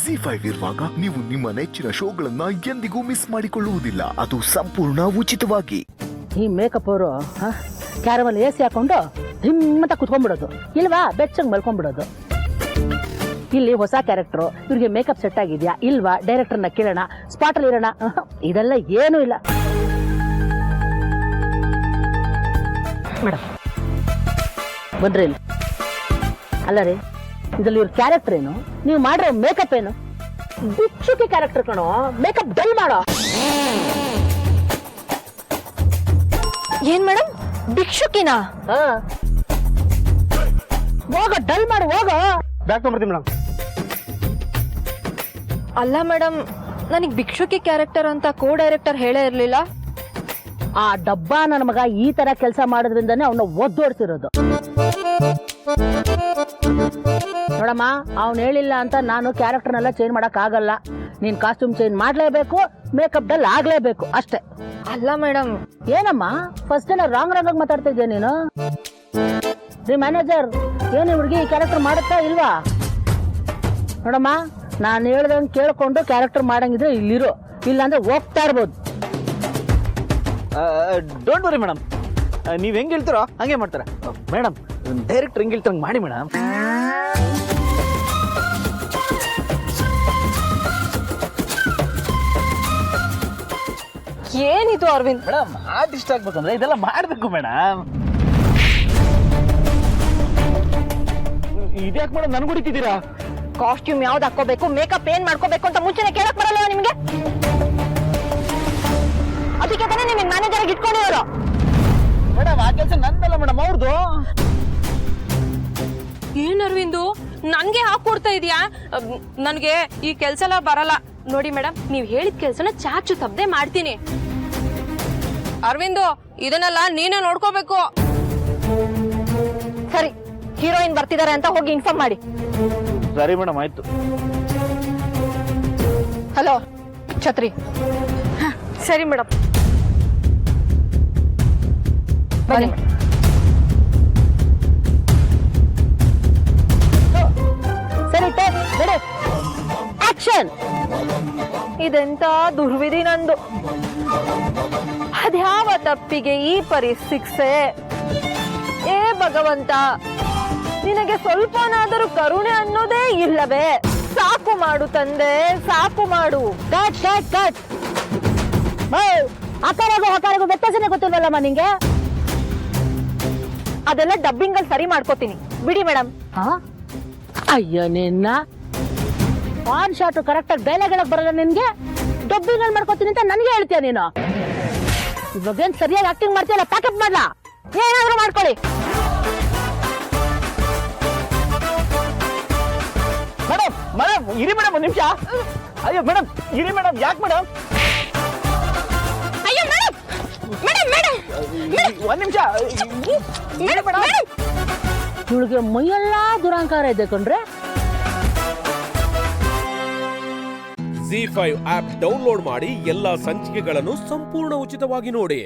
ZEE5 ಇರುವಾಗ ನೀವು ನಿಮ್ಮ ನೆಚ್ಚಿನ ಶೋಗಳನ್ನ ಎಂದಿಗೂ ಮಿಸ್ ಮಾಡಿಕೊಳ್ಳುವುದಿಲ್ಲ. ಅದು ಸಂಪೂರ್ಣ ಉಚಿತವಾಗಿ. ಈ ಮೇಕಪ್ ಅವರು ಕ್ಯಾರಮಲ್ AC ಹಾಕೊಂಡು ಧಿಮ್ಮಂತ ಕುತ್ಕೊಂಡ್ಬಿಡೋದು, ಇಲ್ವಾ ಬೆಚ್ಚಂಗ್ ಮಲ್ಕೊಂಡ್ಬಿಡೋದು. ಇಲ್ಲಿ ಹೊಸ ಕ್ಯಾರೆಕ್ಟರ್, ಇವ್ರಿಗೆ ಮೇಕಪ್ ಸೆಟ್ ಆಗಿದ್ಯಾ ಇಲ್ವಾ, ಡೈರೆಕ್ಟರ್ನ ಕೇಳೋಣ, ಸ್ಪಾಟ್ ಅಲ್ಲಿ ಇರೋಣ, ಇದೆಲ್ಲ ಏನೂ ಇಲ್ಲ ಮೇಡಮ್. ಬನ್ರಿ ಇಲ್ಲಿ. ಅಲ್ಲ ರೀ, ಇದ್ರಲ್ಲಿ ಇವ್ರ ಕ್ಯಾರೆಕ್ಟರ್ ಏನು, ನೀವು ಮಾಡಿರೋ ಮೇಕಪ್ ಏನು? ಬಿಚ್ಚುಕಿ ಕ್ಯಾರೆಕ್ಟರ್ ಕಣೋ, ಮೇಕಪ್ ಡಲ್ ಮಾಡೋ. ಏನ್ ಮೇಡಮ್, ಭಿಕ್ಷುಕಿನ? ಹೋಗ ಡಲ್ ಮಾಡು, ಹೋಗ. ಬ್ಯಾಕ್ ತೊಗೊಂಡ್ಬರ್ತೀನಿ ಮೇಡಮ್. ಅಲ್ಲ ಮೇಡಮ್, ನನಗೆ ಭಿಕ್ಷುಕಿ ಕ್ಯಾರೆಕ್ಟರ್ ಅಂತ ಕೋ ಡೈರೆಕ್ಟರ್ ಹೇಳೇ ಇರ್ಲಿಲ್ಲ. ಆ ಡಬ್ಬ ನನ್ನ ಮಗ ಈ ತರ ಕೆಲಸ ಮಾಡೋದ್ರಿಂದಾನೆ ಅವನ್ನ ಒದ್ದೋಡ್ತಿರೋದು. ನೋಡಮ್ಮ, ಅವ್ನು ಹೇಳಿಲ್ಲ ಅಂತ ನಾನು ಕ್ಯಾರೆಕ್ಟರ್ನೆಲ್ಲ ಚೇಂಜ್ ಮಾಡಕ್ ಆಗಲ್ಲ. ನೀನ್ ಕಾಸ್ಟ್ಯೂಮ್ ಚೇಂಜ್ ಮಾಡ್ಲೇಬೇಕು, ಮೇಕಪ್ ಡಲ್ ಆಗ್ಲೇಬೇಕು ಅಷ್ಟೇ. ಅಲ್ಲ ಮೇಡಮ್. ಏನಮ್ಮ ಫಸ್ಟ್ ಏನ ರಾಂಗ್ ಆಗಿ ಮಾತಾಡ್ತಾ ಇದ್ಯಾ ನೀನು? ರೀ ಮ್ಯಾನೇಜರ್, ಏನು ಹುಡುಗಿ ಈ ಕ್ಯಾರೆಕ್ಟರ್ ಮಾಡುತ್ತಾ ಇಲ್ವಾ? ನೋಡಮ್ಮ, ನಾನು ಹೇಳ್ದಂಗೆ ಕೇಳ್ಕೊಂಡು ಕ್ಯಾರೆಕ್ಟರ್ ಮಾಡಂಗಿದ್ರೆ ಇಲ್ಲಿರು, ಇಲ್ಲಾಂದ್ರೆ ಹೋಗ್ತಾ ಇರ್ಬೋದು. ಡೋಂಟ್ ವರಿ ಮೇಡಮ್, ನೀವ್ ಹೆಂಗ್ ಹೇಳ್ತೀರೋ ಹಂಗೆ ಮಾಡ್ತಾರೆ ಮೇಡಮ್. ಡೈರೆಕ್ಟರ್ ಹೆಂಗ್ ಹೇಳ್ತಾರ ಮಾಡಿ ಮೇಡಮ್. ಏನಿದು ಅರವಿಂದ್? ಮೇಡಮ್, ಆರ್ಟಿಸ್ಟ್ ಆಗ್ಬೇಕಂದ್ರೆ ಇದೆಲ್ಲ ಮಾಡ್ಬೇಕು ಮೇಡಮ್. ಇದ್ಯಾಕೆ ಮೇಡಮ್ ನನ್ಗೆ ಹೊಡಿತಿದ್ದೀರಾ? ಕಾಸ್ಟ್ಯೂಮ್ ಯಾವ್ದು ಹಾಕೋಬೇಕು, ಮೇಕಪ್ ಏನ್ ಮಾಡ್ಕೋಬೇಕು ಅಂತ ಮುಂಚೆನೆ ಕೇಳಕ್ ಬರಲ್ಲ ನಿಮ್ಗೆ? ಅದಕ್ಕೆ ತಾನೇ ನಿಮಗೆ ಮ್ಯಾನೇಜರ್ ಇಟ್ಕೊಂಡಿರೋರು. ಮೇಡಮ್, ಆ ಕೆಲಸ ನಂದಲ್ಲ ಮೇಡಮ್, ಅವ್ರದ್ದು. ಏನ್ ಅರವಿಂದು, ನನ್ಗೆ ಹಾಕೊಡ್ತಾ ಇದೀಯಾ? ನನ್ಗೆ ಈ ಕೆಲ್ಸ ಎಲ್ಲ ಬರಲ್ಲ. ನೋಡಿ ಮೇಡಮ್, ನೀವ್ ಹೇಳಿದ ಕೆಲ್ಸನ ಚಾಚು ತಪ್ಪದೆ ಮಾಡ್ತೀನಿ. ಅರವಿಂದು, ಇದನ್ನೆಲ್ಲ ನೀನೇ ನೋಡ್ಕೋಬೇಕು. ಸರಿ, ಹೀರೋಯಿನ್ ಬರ್ತಿದ್ದಾರೆ ಅಂತ ಹೋಗಿ ಇನ್ಫಾರ್ಮ್ ಮಾಡಿ. ಸರಿ ಮೇಡಮ್, ಆಯ್ತು. ಹಲೋ ಛತ್ರಿ. ಸರಿ ಮೇಡಮ್. ಬನ್ನಿ. ಸರಿ, ಆಕ್ಷನ್. ಇದೆಂತ ದುರ್ವಿಧಿ ನಂದು. ಅದ್ಯಾವ ತಪ್ಪಿಗೆ ಈ ಪರಿ ಶಿಕ್ಷೆ? ಏ ಭಗವಂತ, ನಿನಗೆ ಸ್ವಲ್ಪನಾದರೂ ಕರುಣೆ ಅನ್ನೋದೇ ಇಲ್ಲವೇ? ಸಾಕು ಮಾಡು ತಂದೆ, ಸಾಕು ಮಾಡು. Cut cut cut. ಹಕಾರಿಗೂ ವ್ಯತ್ಯಾಸನೇ ಗೊತ್ತಿಲ್ವಲ್ಲಮ್ಮ ನಿಂಗೆ? ಅದೆಲ್ಲ ಡಬ್ಬಿಂಗ್ ಅಲ್ಲಿ ಸರಿ ಮಾಡ್ಕೋತೀನಿ, ಬಿಡಿ ಮೇಡಮ್. ಅಯ್ಯೋ ನಿನ್ನ ಆನ್ ಶಾಟ್ ಕರೆಕ್ಟ್ ಆಗಿ ಡೈಲಾಗ್ ಹೇಳಕ್ ಬರಲ್ಲ ನಿನ್ಗೆ? ಡಬ್ಬಿಂಗ್ ಅಲ್ಲಿ ಮಾಡ್ಕೋತೀನಿ ಅಂತ ನನ್ಗೆ ಹೇಳ್ತೀಯ ನೀನು? ಇವಾಗೇನ್ ಸರಿಯಾಗಿ ಆಕ್ಟಿಂಗ್ ಮಾಡ್ತೀಯಲ್ಲ, ಪ್ಯಾಕಪ್ ಮಾಡ್ಲಾ? ಏನಾದ್ರೂ ಮಾಡ್ಕೊಳ್ಳಿ. ಮೇಡಮ್ ಮೇಡಮ್ ಇರಿ ಮೇಡಮ್, ಒಂದ್ ನಿಮಿಷ. ಅಯ್ಯೋ ಮೇಡಮ್, ಇರಿ ಮೇಡಮ್. ಯಾಕೆ ಮೇಡಮ್? ಅಯ್ಯೋ ಮೇಡಮ್, ಮೇಡಮ್ ಮೇಡಮ್ ಒಂದ್ ನಿಮಿಷ. ಇವಳಿಗೆ ಮೈಯೆಲ್ಲಾ ದುರಾಂಕಾರ ಇದೆ ಕಣ್ರೆ. ZEE5 ಆಪ್ ಡೌನ್ಲೋಡ್ ಮಾಡಿ ಎಲ್ಲಾ ಸಂಚಿಕೆಗಳನ್ನು ಸಂಪೂರ್ಣ ಉಚಿತವಾಗಿ ನೋಡಿ.